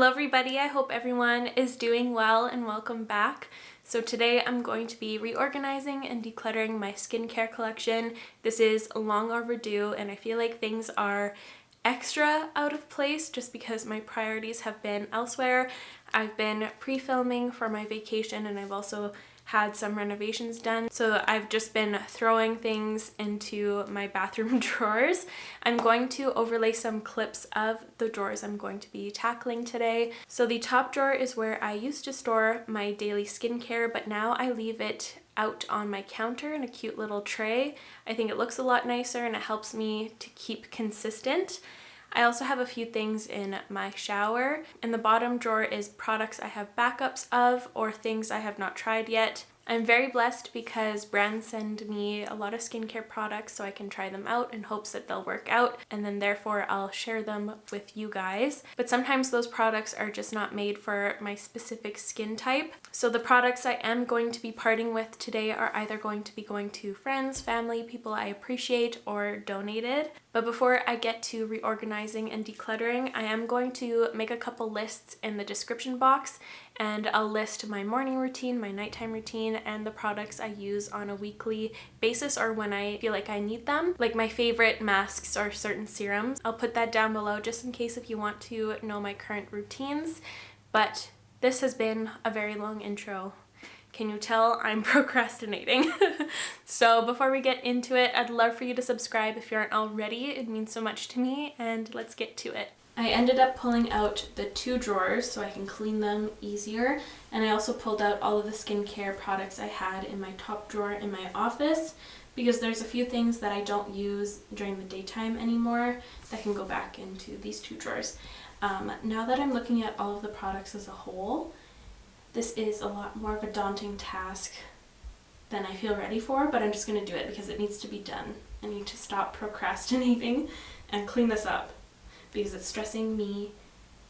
Hello everybody, I hope everyone is doing well and welcome back. So today I'm going to be reorganizing and decluttering my skincare collection. This is long overdue and I feel like things are extra out of place just because my priorities have been elsewhere. I've been pre-filming for my vacation and I've also had some renovations done, so I've just been throwing things into my bathroom drawers. I'm going to overlay some clips of the drawers I'm going to be tackling today. So the top drawer is where I used to store my daily skincare, but now I leave it out on my counter in a cute little tray. I think it looks a lot nicer and it helps me to keep consistent. I also have a few things in my shower, and the bottom drawer is products I have backups of or things I have not tried yet. I'm very blessed because brands send me a lot of skincare products so I can try them out in hopes that they'll work out, and then therefore I'll share them with you guys. But sometimes those products are just not made for my specific skin type. So the products I am going to be parting with today are either going to be going to friends, family, people I appreciate, or donated. But before I get to reorganizing and decluttering, I am going to make a couple lists in the description box, and I'll list my morning routine, my nighttime routine, and the products I use on a weekly basis or when I feel like I need them, like my favorite masks or certain serums. I'll put that down below just in case if you want to know my current routines. But this has been a very long intro. Can you tell I'm procrastinating? So before we get into it, I'd love for you to subscribe if you aren't already. It means so much to me, and let's get to it. I ended up pulling out the two drawers so I can clean them easier, and I also pulled out all of the skincare products I had in my top drawer in my office because there's a few things that I don't use during the daytime anymore that can go back into these two drawers. Now that I'm looking at all of the products as a whole, this is a lot more of a daunting task than I feel ready for, but I'm just going to do it because it needs to be done. I need to stop procrastinating and clean this up because it's stressing me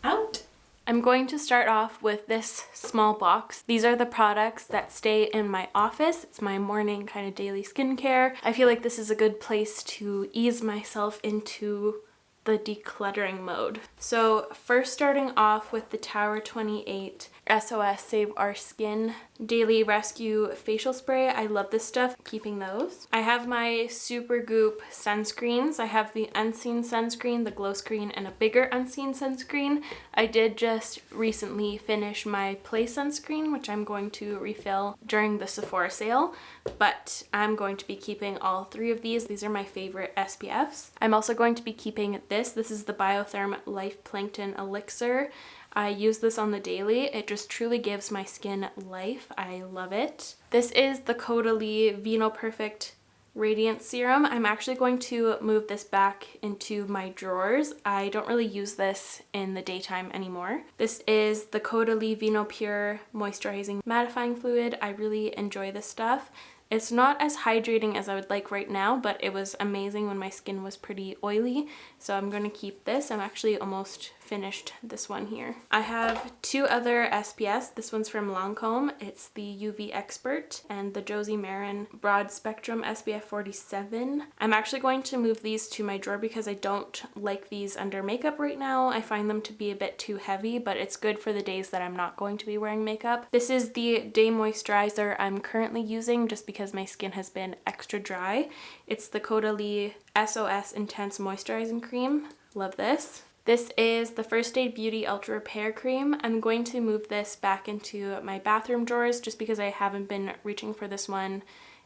out. I'm going to start off with this small box. These are the products that stay in my office. It's my morning kind of daily skincare. I feel like this is a good place to ease myself into the decluttering mode. So first starting off with the Tower 28 SOS Save Our Skin Daily Rescue Facial Spray. I love this stuff, keeping those. I have my Supergoop sunscreens. I have the unseen sunscreen, the glow screen, and a bigger unseen sunscreen. I did just recently finish my Play sunscreen, which I'm going to refill during the Sephora sale, but I'm going to be keeping all three of these. These are my favorite SPFs. I'm also going to be keeping this. This is the Biotherm Life Plankton Elixir. I use this on the daily. It just truly gives my skin life. I love it. This is the Caudalie Vino Perfect Radiant Serum. I'm actually going to move this back into my drawers. I don't really use this in the daytime anymore. This is the Caudalie Vino Pure Moisturizing Mattifying Fluid. I really enjoy this stuff. It's not as hydrating as I would like right now, but it was amazing when my skin was pretty oily, so I'm going to keep this. I'm actually almost finished this one here. I have two other SPFs. This one's from Lancome. It's the UV Expert and the Josie Maran Broad Spectrum SPF 47. I'm actually going to move these to my drawer because I don't like these under makeup right now. I find them to be a bit too heavy, but it's good for the days that I'm not going to be wearing makeup. This is the day moisturizer I'm currently using just because my skin has been extra dry. It's the Caudalie SOS Intense Moisturizing Cream. Love this. This is the First Aid Beauty Ultra Repair Cream. I'm going to move this back into my bathroom drawers just because I haven't been reaching for this one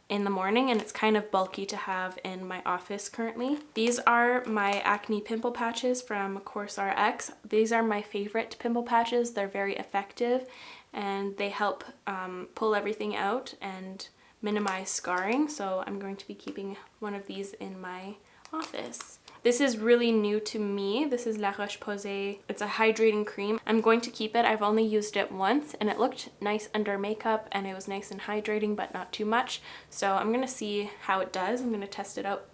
in the morning and it's kind of bulky to have in my office currently. These are my acne pimple patches from CourseRx. These are my favorite pimple patches. They're very effective and they help pull everything out and minimize scarring, so I'm going to be keeping one of these in my office. This is really new to me. This is La Roche-Posay. It's a hydrating cream. I'm going to keep it. I've only used it once and it looked nice under makeup and it was nice and hydrating but not too much. So I'm going to see how it does. I'm going to test it out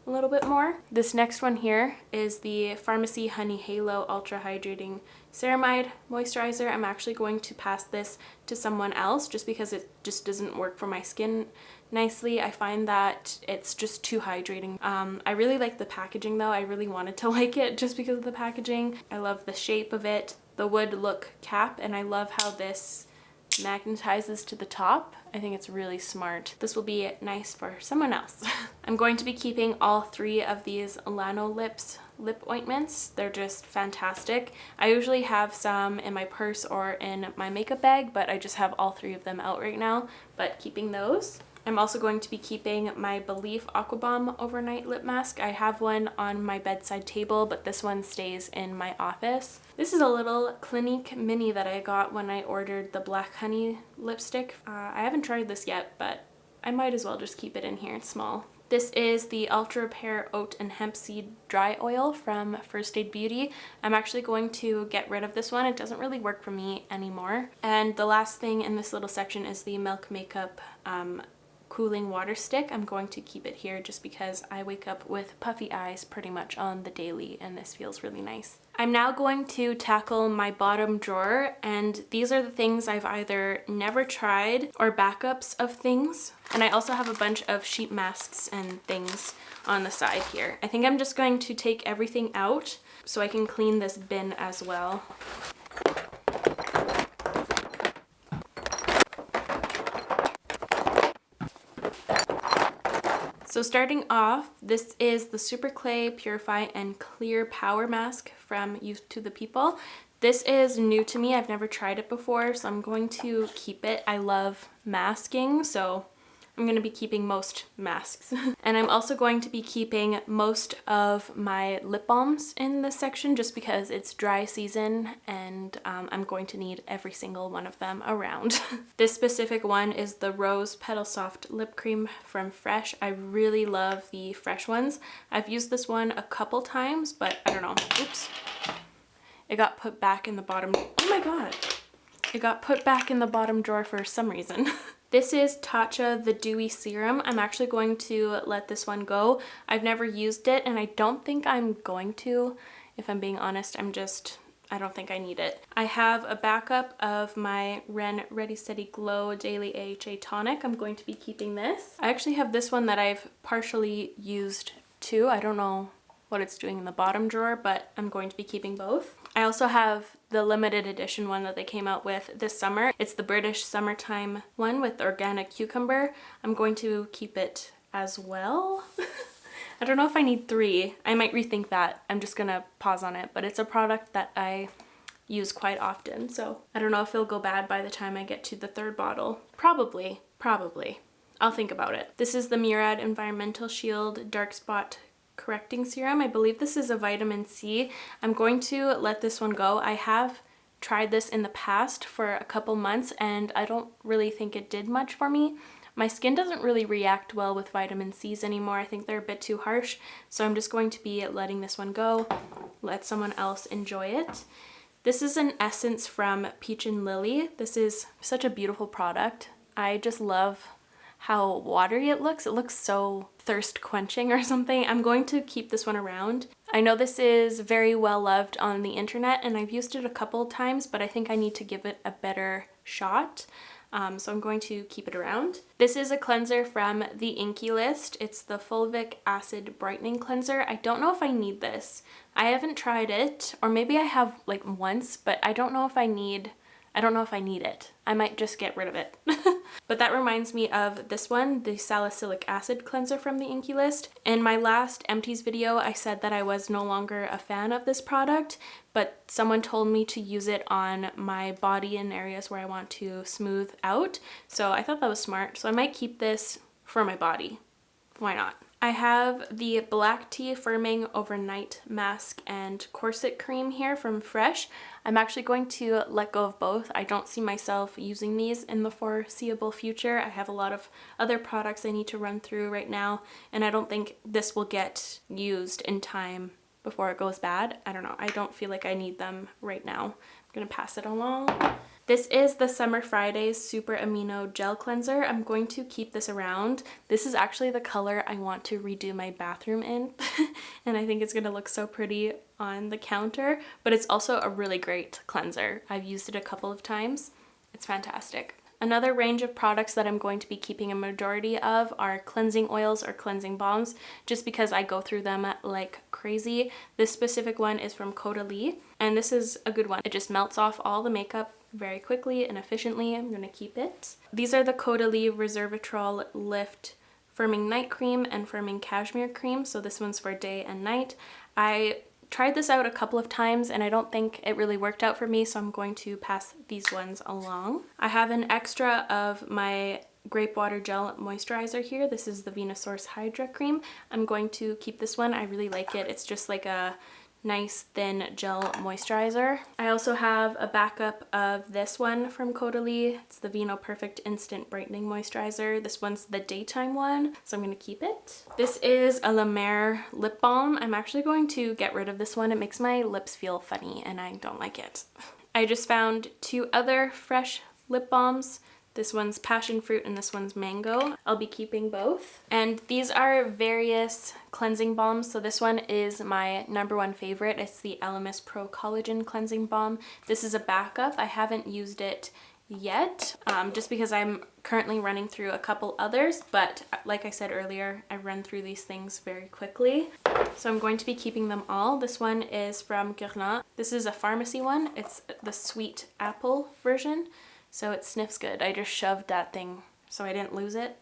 a little bit more. This next one here is the Pharmacy Honey Halo Ultra Hydrating Ceramide Moisturizer. I'm actually going to pass this to someone else just because it just doesn't work for my skin nicely. I find that it's just too hydrating. I really like the packaging though. I really wanted to like it just because of the packaging. I love the shape of it. The the wood look cap, and I love how this magnetizes to the top. I think it's really smart. This will be nice for someone else. I'm going to be keeping all 3 of these Lano Lips lip ointments. They're just fantastic. I usually have some in my purse or in my makeup bag, but I just have all 3 of them out right now, but keeping those. I'm also going to be keeping my Belief Aqua Bomb Overnight Lip Mask. I have one on my bedside table, but this one stays in my office. This is a little Clinique mini that I got when I ordered the Black Honey lipstick. I haven't tried this yet, but I might as well just keep it in here. It's small. This is the Ultra Repair Oat and Hemp Seed Dry Oil from First Aid Beauty. I'm actually going to get rid of this one. It doesn't really work for me anymore. And the last thing in this little section is the Milk Makeup cooling water stick. I'm going to keep it here just because I wake up with puffy eyes pretty much on the daily, and this feels really nice. I'm now going to tackle my bottom drawer, and these are the things I've either never tried or backups of things. And I also have a bunch of sheet masks and things on the side here. I think I'm just going to take everything out so I can clean this bin as well. So starting off, this is the Super Clay Purify and Clear Power Mask from Youth to the People. This is new to me. I've never tried it before, so I'm going to keep it. I love masking, so I'm going to be keeping most masks. And I'm also going to be keeping most of my lip balms in this section just because it's dry season and I'm going to need every single one of them around. This specific one is the Rose Petal Soft Lip Cream from Fresh. I really love the Fresh ones. I've used this one a couple times, but I don't know. Oops. It got put back in the bottom. Oh my god. It got put back in the bottom drawer for some reason. This is Tatcha the Dewy Serum. I'm actually going to let this one go. I've never used it and I don't think I'm going to. If I'm being honest, I don't think I need it. I have a backup of my Ren Ready Steady Glow Daily AHA Tonic. I'm going to be keeping this. I actually have this one that I've partially used too. I don't know what it's doing in the bottom drawer, but I'm going to be keeping both. I also have the limited edition one that they came out with this summer. It's the British Summertime one with organic cucumber. I'm going to keep it as well. I don't know if I need 3. I might rethink that. I'm just gonna pause on it, but it's a product that I use quite often, so I don't know if it'll go bad by the time I get to the 3rd bottle. Probably. I'll think about it. This is the Murad Environmental Shield Dark Spot Correcting Serum. I believe this is a vitamin C. I'm going to let this one go. I have tried this in the past for a couple months and I don't really think it did much for me. My skin doesn't really react well with vitamin C's anymore. I think they're a bit too harsh, so I'm just going to be letting this one go, let someone else enjoy it. This is an essence from Peach and Lily. This is such a beautiful product. I just love how watery it looks. It looks so thirst quenching or something. I'm going to keep this one around. I know this is very well loved on the internet and I've used it a couple times, but I think I need to give it a better shot. So I'm going to keep it around. This is a cleanser from the Inky List. It's the Fulvic Acid Brightening Cleanser. I don't know if I need this. I haven't tried it, or maybe I have like once, but I don't know if I need it. I might just get rid of it. But that reminds me of this one, the Salicylic Acid Cleanser from the Inky List. In my last empties video, I said that I was no longer a fan of this product, but someone told me to use it on my body in areas where I want to smooth out. So I thought that was smart. So I might keep this for my body. Why not? I have the Black Tea Firming Overnight Mask and Corset Cream here from Fresh. I'm actually going to let go of both. I don't see myself using these in the foreseeable future. I have a lot of other products I need to run through right now, and I don't think this will get used in time before it goes bad. I don't know. I don't feel like I need them right now. I'm gonna pass it along. This is the Summer Fridays Super Amino Gel Cleanser. I'm going to keep this around. This is actually the color I want to redo my bathroom in, and I think it's gonna look so pretty on the counter, but it's also a really great cleanser. I've used it a couple of times. It's fantastic. Another range of products that I'm going to be keeping a majority of are cleansing oils or cleansing balms, just because I go through them like crazy. This specific one is from Caudalie, and this is a good one. It just melts off all the makeup very quickly and efficiently. I'm going to keep it. These are the Caudalie Resveratrol Lift Firming Night Cream and Firming Cashmere Cream, so this one's for day and night. I tried this out a couple of times and I don't think it really worked out for me, so I'm going to pass these ones along. I have an extra of my grape water gel moisturizer here. This is the Venusaur's Hydra Cream. I'm going to keep this one. I really like it. It's just like a nice thin gel moisturizer. I also have a backup of this one from Caudalie. It's the Vino Perfect Instant Brightening Moisturizer. This one's the daytime one, so I'm going to keep it. This is a La Mer lip balm. I'm actually going to get rid of this one. It makes my lips feel funny and I don't like it. I just found two other fresh lip balms. This one's passion fruit and this one's mango. I'll be keeping both. And these are various cleansing balms. So this one is my #1 favorite. It's the Elemis Pro Collagen Cleansing Balm. This is a backup. I haven't used it yet, just because I'm currently running through a couple others, but like I said earlier, I run through these things very quickly. So I'm going to be keeping them all. This one is from Guerlain. This is a pharmacy one. It's the sweet apple version. So it sniffs good. I just shoved that thing so I didn't lose it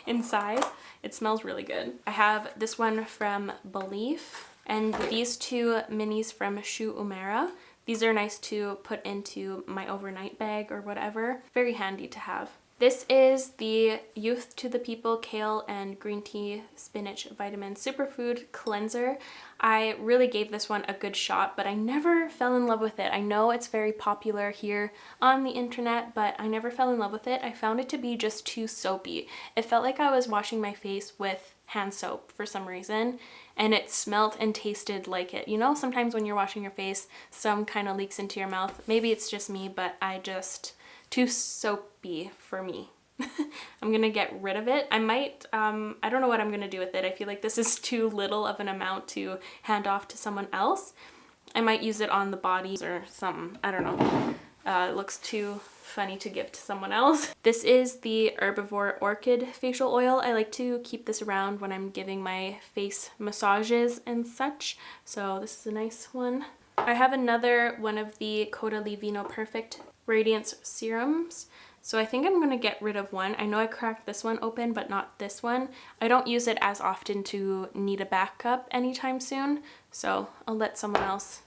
inside. It smells really good. I have this one from Belief and these two minis from Shu Uemura. These are nice to put into my overnight bag or whatever. Very handy to have. This is the Youth to the People Kale and Green Tea Spinach Vitamin Superfood Cleanser. I really gave this one a good shot, but I never fell in love with it. I know it's very popular here on the internet, but I never fell in love with it. I found it to be just too soapy. It felt like I was washing my face with hand soap for some reason, and it smelled and tasted like it. You know, sometimes when you're washing your face, some kind of leaks into your mouth. Maybe it's just me, but too soapy for me. I'm gonna get rid of it. I might, I don't know what I'm gonna do with it. I feel like this is too little of an amount to hand off to someone else. I might use it on the body or something. I don't know. It looks too funny to give to someone else. This is the Herbivore Orchid Facial Oil. I like to keep this around when I'm giving my face massages and such. So this is a nice one. I have another one of the Caudalie Vino Perfect Radiance Serums. So I think I'm going to get rid of one. I know I cracked this one open, but not this one. I don't use it as often to need a backup anytime soon, so I'll let someone else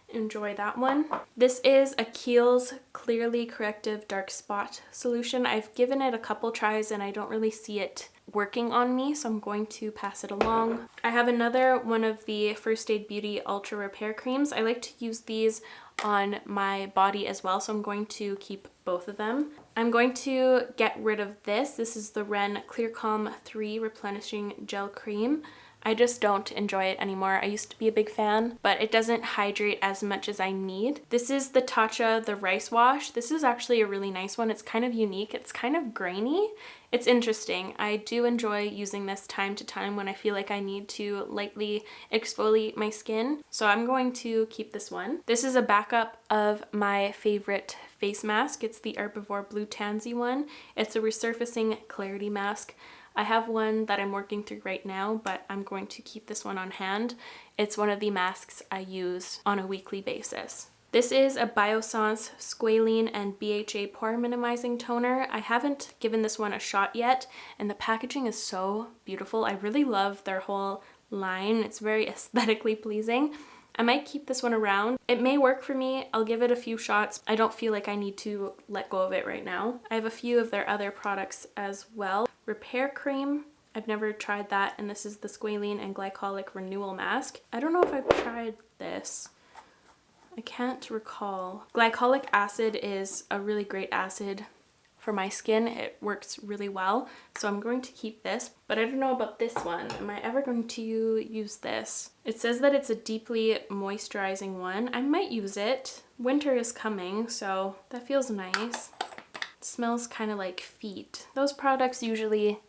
enjoy that one. This is a Kiehl's Clearly Corrective Dark Spot Solution. I've given it a couple tries and I don't really see it working on me, so I'm going to pass it along. I have another one of the First Aid Beauty Ultra Repair Creams. I like to use these on my body as well, so I'm going to keep both of them. I'm going to get rid of this. This is the Ren Clear Calm 3 Replenishing Gel Cream. I just don't enjoy it anymore. I used to be a big fan, but it doesn't hydrate as much as I need. This is the Tatcha the Rice Wash. This is actually a really nice one. It's kind of unique. It's kind of grainy. It's interesting. I do enjoy using this time to time when I feel like I need to lightly exfoliate my skin. So I'm going to keep this one. This is a backup of my favorite face mask. It's the Herbivore Blue Tansy one. It's a resurfacing clarity mask. I have one that I'm working through right now, but I'm going to keep this one on hand. It's one of the masks I use on a weekly basis. This is a Biossance Squalene and BHA Pore Minimizing Toner. I haven't given this one a shot yet, and the packaging is so beautiful. I really love their whole line. It's very aesthetically pleasing. I might keep this one around. It may work for me. I'll give it a few shots. I don't feel like I need to let go of it right now. I have a few of their other products as well. Repair Cream. I've never tried that, and this is the Squalene and Glycolic Renewal Mask. I don't know if I've tried this. I can't recall. Glycolic acid is a really great acid for my skin. It works really well, so I'm going to keep this, but I don't know about this one. Am I ever going to use this? It says that it's a deeply moisturizing one. I might use it. Winter is coming, so that feels nice. It smells kind of like feet. Those products usually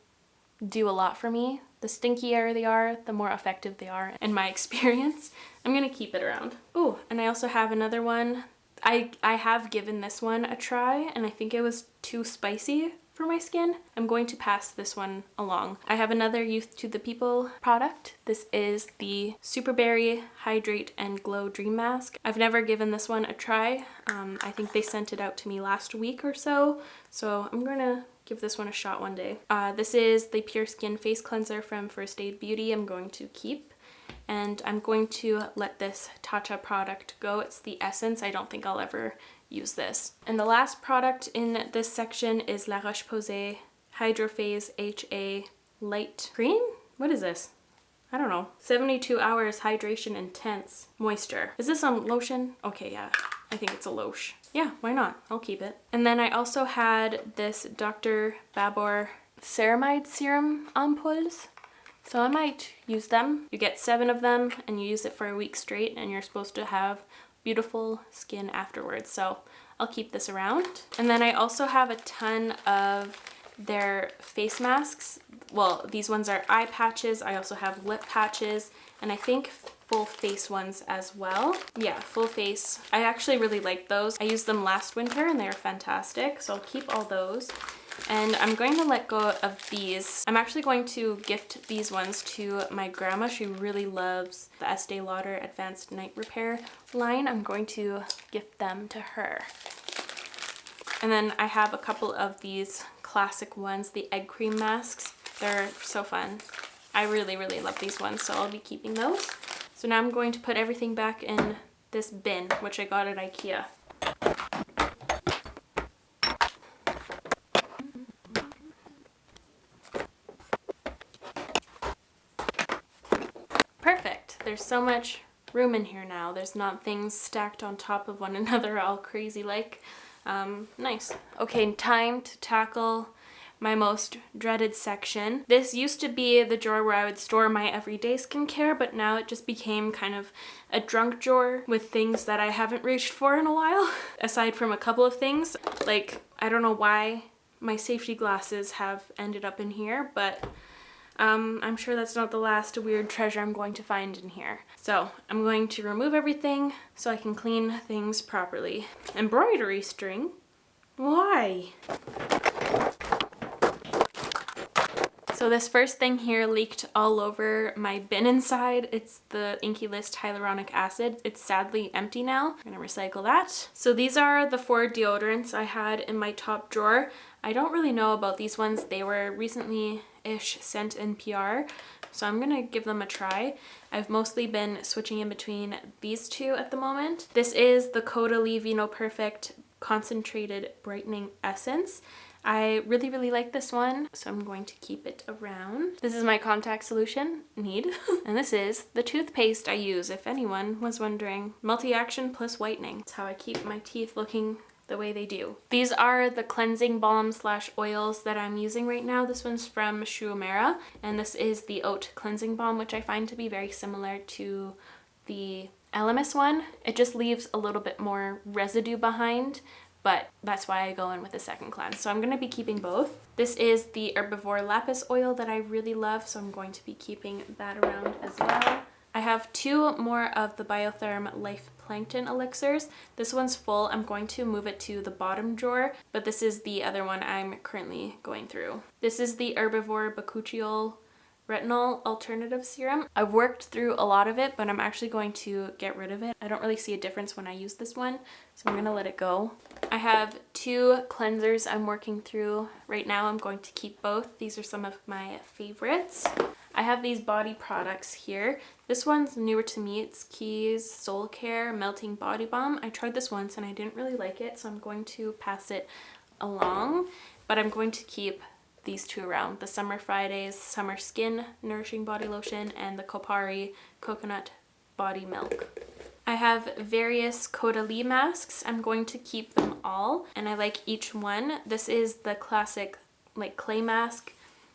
do a lot for me. The stinkier they are, the more effective they are in my experience. I'm gonna keep it around. Oh, and I also have another one. I have given this one a try and I think it was too spicy for my skin. I'm going to pass this one along. I have another Youth to the People product. This is the Superberry Hydrate and Glow Dream Mask. I've never given this one a try. I think they sent it out to me last week or so, so I'm gonna give this one a shot one day. This is the Pure Skin Face Cleanser from First Aid Beauty. I'm going to keep. And I'm going to let this Tatcha product go. It's the Essence. I don't think I'll ever use this. And the last product in this section is La Roche-Posay Hydrophase HA Light Cream. What is this? I don't know. 72 hours hydration intense moisture. Is this on lotion? Okay, yeah. I think it's a lotion. Yeah, why not? I'll keep it. And then I also had this Dr. Babor Ceramide Serum Ampoules. So I might use them. You get 7 of them and you use it for a week straight and you're supposed to have beautiful skin afterwards. So I'll keep this around. And then I also have a ton of their face masks. Well, these ones are eye patches. I also have lip patches and I think full face ones as well. Yeah, full face. I actually really like those. I used them last winter and they were fantastic. So I'll keep all those. And I'm going to let go of these. I'm actually going to gift these ones to my grandma. She really loves the Estee Lauder Advanced Night Repair line. I'm going to gift them to her. And then I have a couple of these classic ones, the egg cream masks. They're so fun. I really, really love these ones, so I'll be keeping those. So now I'm going to put everything back in this bin, which I got at IKEA. Perfect. There's so much room in here now. There's not things stacked on top of one another all crazy like. Nice. Okay, time to tackle my most dreaded section. This used to be the drawer where I would store my everyday skincare, but now it just became kind of a drunk drawer with things that I haven't reached for in a while. Aside from a couple of things, like I don't know why my safety glasses have ended up in here, but I'm sure that's not the last weird treasure I'm going to find in here. So I'm going to remove everything so I can clean things properly. Embroidery string? Why? So this first thing here leaked all over my bin inside. It's the Inky List hyaluronic acid. It's sadly empty now. I'm gonna recycle that. So these are the 4 deodorants I had in my top drawer. I don't really know about these ones. They were recently-ish sent in PR, so I'm gonna give them a try. I've mostly been switching in between these 2 at the moment. This is the Caudalie Vino Perfect Concentrated Brightening Essence. I really, really like this one, so I'm going to keep it around. This is my contact solution, Need. And this is the toothpaste I use, if anyone was wondering. Multi-action plus whitening. It's how I keep my teeth looking the way they do. These are the cleansing balm / oils that I'm using right now. This one's from Shuumera, and this is the Oat Cleansing Balm, which I find to be very similar to the Elemis one. It just leaves a little bit more residue behind, but that's why I go in with the second cleanse. So I'm gonna be keeping both. This is the Herbivore Lapis Oil that I really love, so I'm going to be keeping that around as well. I have 2 more of the Biotherm Life Plankton elixirs. This one's full. I'm going to move it to the bottom drawer, but this is the other one I'm currently going through. This is the Herbivore Bakuchiol Retinol Alternative Serum. I've worked through a lot of it, but I'm actually going to get rid of it. I don't really see a difference when I use this one, so I'm gonna let it go. I have 2 cleansers I'm working through right now. I'm going to keep both. These are some of my favorites. I have these body products here. This one's newer to me. It's Keys Soul Care Melting Body Balm. I tried this once and I didn't really like it, so I'm going to pass it along, but I'm going to keep these 2 around. The Summer Fridays Summer Skin Nourishing Body Lotion and the Kopari Coconut Body Milk. I have various Caudalie masks. I'm going to keep them all, and I like each one. This is the classic like clay mask.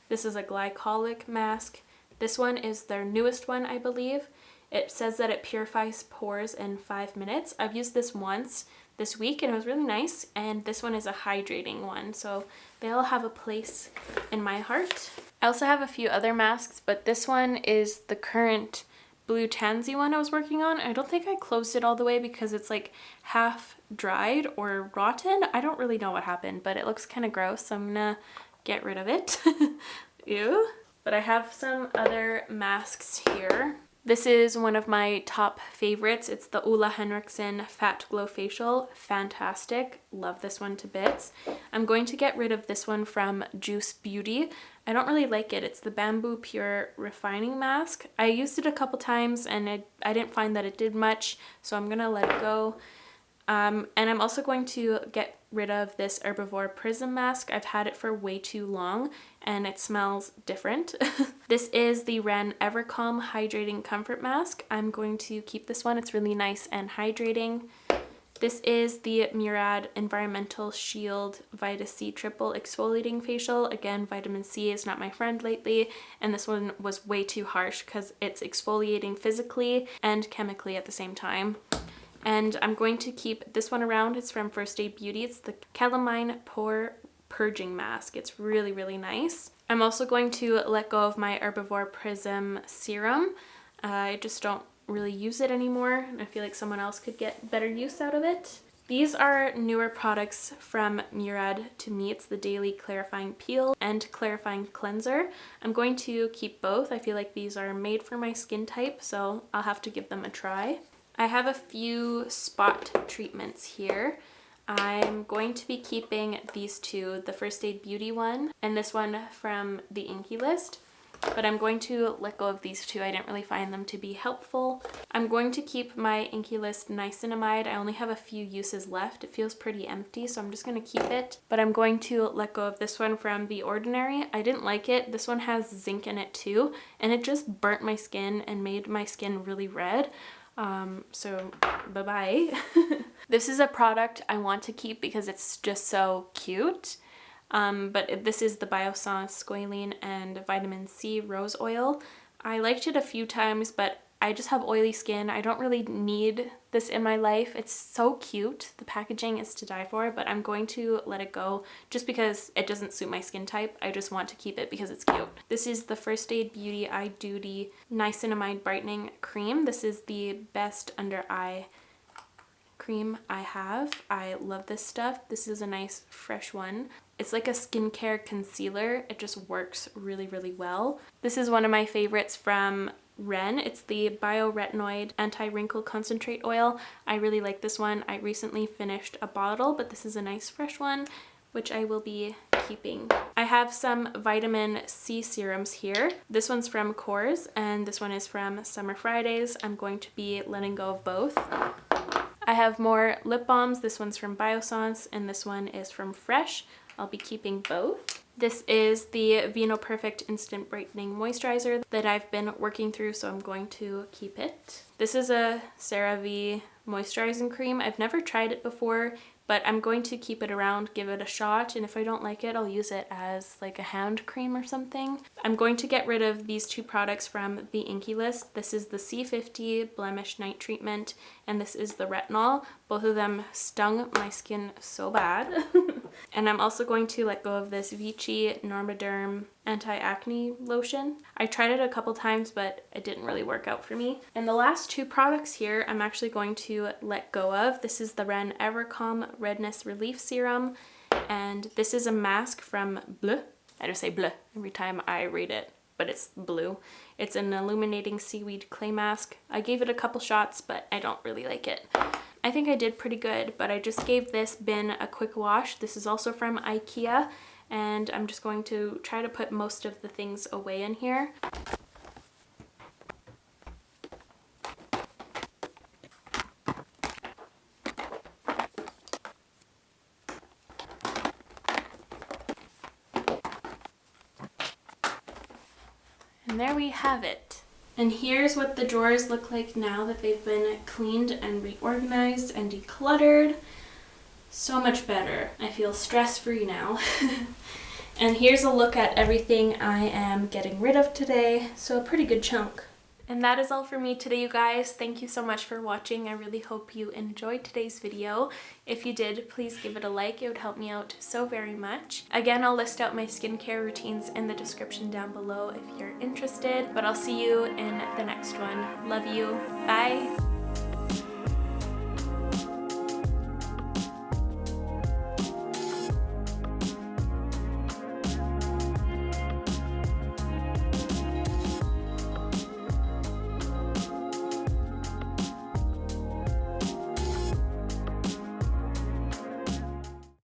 This is a glycolic mask. This one is their newest one, I believe. It says that it purifies pores in 5 minutes. I've used this once this week and it was really nice, and this one is a hydrating one, so they all have a place in my heart. I also have a few other masks, but this one is the current blue tansy one I was working on. I don't think I closed it all the way because it's like half dried or rotten. I don't really know what happened, but it looks kind of gross, so I'm gonna get rid of it. Ew. But I have some other masks here. This is one of my top favorites. It's the Ole Henriksen Fat Glow Facial. Fantastic. Love this one to bits. I'm going to get rid of this one from Juice Beauty. I don't really like it. It's the Bamboo Pure Refining Mask. I used it a couple times and I didn't find that it did much, so I'm gonna let it go. And I'm also going to get rid of this Herbivore Prism Mask. I've had it for way too long and it smells different. This is the Ren Evercalm Hydrating Comfort Mask. I'm going to keep this one. It's really nice and hydrating. This is the Murad Environmental Shield Vita C Triple Exfoliating Facial. Again, vitamin C is not my friend lately, and this one was way too harsh because it's exfoliating physically and chemically at the same time. And I'm going to keep this one around. It's from First Aid Beauty. It's the Calamine Pore Purging Mask. It's really, really nice. I'm also going to let go of my Herbivore Prism Serum. I just don't really use it anymore. I feel like someone else could get better use out of it. These are newer products from Murad to me. It's the Daily Clarifying Peel and Clarifying Cleanser. I'm going to keep both. I feel like these are made for my skin type, so I'll have to give them a try. I have a few spot treatments here. I'm going to be keeping these two, the First Aid Beauty one and this one from the Inky List, but I'm going to let go of these two. I didn't really find them to be helpful. I'm going to keep my Inky List niacinamide. I only have a few uses left. It feels pretty empty, so I'm just going to keep it, but I'm going to let go of this one from The Ordinary. I didn't like it. This one has zinc in it too, and it just burnt my skin and made my skin really red. So bye-bye. This is a product I want to keep because it's just so cute. But this is the Biossance Squalene and Vitamin C Rose Oil. I liked it a few times, but I just have oily skin. I don't really need this in my life. It's so cute. The packaging is to die for, but I'm going to let it go just because it doesn't suit my skin type. I just want to keep it because it's cute. This is the First Aid Beauty Eye Duty Niacinamide Brightening Cream. This is the best under eye cream I have. I love this stuff. This is a nice fresh one. It's like a skincare concealer. It just works really, really well. This is one of my favorites from Ren. It's the Bioretinoid Anti-Wrinkle Concentrate Oil. I really like this one. I recently finished a bottle, but this is a nice fresh one, which I will be keeping. I have some vitamin C serums here. This one's from Kors and this one is from Summer Fridays. I'm going to be letting go of both. I have more lip balms. This one's from Biossance and this one is from Fresh. I'll be keeping both. This is the Vino Perfect Instant Brightening Moisturizer that I've been working through, so I'm going to keep it. This is a CeraVe moisturizing cream. I've never tried it before, but I'm going to keep it around, give it a shot, and if I don't like it, I'll use it as like a hand cream or something. I'm going to get rid of these two products from the Inky List. This is the C50 Blemish Night Treatment, and this is the Retinol. Both of them stung my skin so bad. And I'm also going to let go of this Vichy Normaderm Anti-Acne Lotion. I tried it a couple times, but it didn't really work out for me. And the last two products here, I'm actually going to let go of. This is the Ren Evercalm Redness Relief Serum, and this is a mask from Bleu. I just say Bleu every time I read it, but it's blue. It's an illuminating seaweed clay mask. I gave it a couple shots, but I don't really like it. I think I did pretty good, but I just gave this bin a quick wash. This is also from IKEA, and I'm just going to try to put most of the things away in here. And there we have it. And here's what the drawers look like now that they've been cleaned and reorganized and decluttered. So much better. I feel stress-free now. And here's a look at everything I am getting rid of today. So a pretty good chunk. And that is all for me today, you guys. Thank you so much for watching. I really hope you enjoyed today's video. If you did, please give it a like. It would help me out so very much. Again, I'll list out my skincare routines in the description down below if you're interested, but I'll see you in the next one. Love you. Bye.